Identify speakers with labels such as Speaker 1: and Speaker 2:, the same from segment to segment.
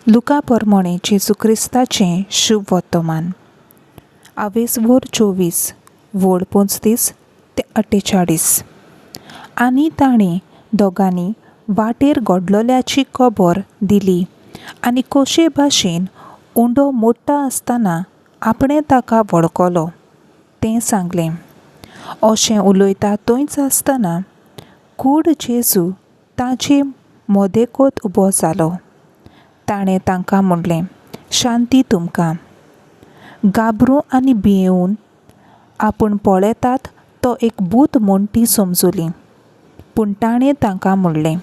Speaker 1: लुका प्रमाणे जेजू क्रिस्ताचें शुभ वर्तमान. आवेसवोर 24 वोड 35 ते 48. आनी ताणें दोगांनी वाटेर घडलोल्याची खबर दिली आनी कशे भाशेन उंडो मोडटा आसतना आपणें ताका वळखलो तें सांगलें. अशें उलयता थंयच आसतना कूड जेजू ताचे मदेकोत उबो जालो. ताणें तांकां म्हणलें, शांती तुमकां. गाबरू आनी भियेवून आपूण पळयतात तो एक भूत म्हूण तीं समजुलीं. पूण ताणें तांकां म्हणलें,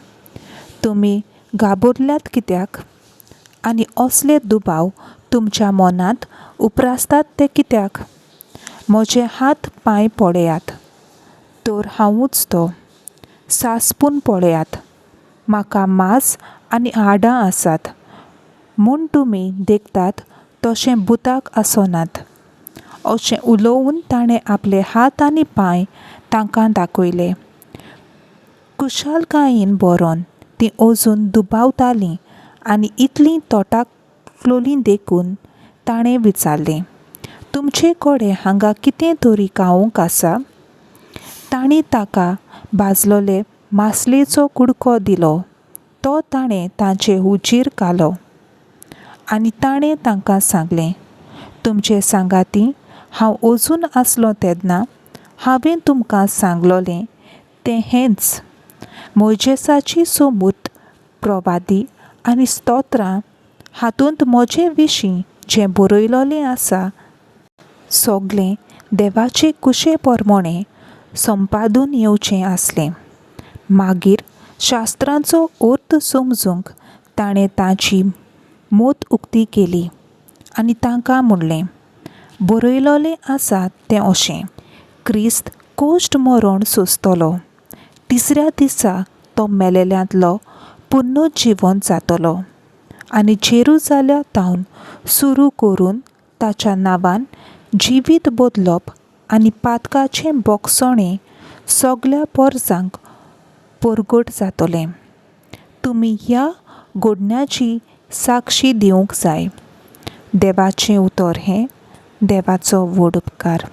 Speaker 1: तुमी घाबरल्यात कित्याक? आनी असले दुबाव तुमच्या मनांत उप्रासतात ते कित्याक? म्हजे हात पांय पळयात, तर हांवूच तो. सांसपून पळयात, म्हाका मांस आनी हाडां आसात, म्हूण तुमी देखतात तशें भुताक आसनात. अशें उलोवन ताणें आपले हात आनी पांय तांकां दाखयले. कुशालकायेन बरोवन तीं अजून दुबावतालीं आनी इतलीं तोटाकलोलीं देखून ताणें विचारलें, तुमचे कडेन हांगा कितें तरी खावूंक आसा? तांणी ताका भाजलोले मासलेचो कुडको दिलो. तो ताणें तांचे उजीर घालो आनी ताणें तांकां सांगलें, तुमचे सांगाती हांव अजून आसलों तेन्ना हांवें तुमकां सांगलोलें तें हेंच. मोइजेसाची समूत प्रवादी आनी स्तोत्रां हातूंत म्हजे विशीं जें बरयलोलें आसा सगलें देवाचे कुशे प्रमाणें संपादून येवचें आसलें. मागीर शास्त्रांचो अर्थ समजूंक ताणें तांची मोत उक्ती केली आनी तांकां म्हणलें, बरयलोलें आसा तें अशें, क्रिस्त कोश्ट मरण सोंसतलो, तिसऱ्या दिसा तो मेलेल्यांतलो पुनरुज्जीवन जातलो आनी जेरुजालेमांतावन सुरू करून ताच्या नांवान जिवीत बदलप आनी पातकाचें बोगसणें सगल्या परजांक परगट जातलें. तुमी ह्या घडण्याची साक्षी दिवंक जाय. देवाचें उतर हें, देवाचो व्हड उपकार.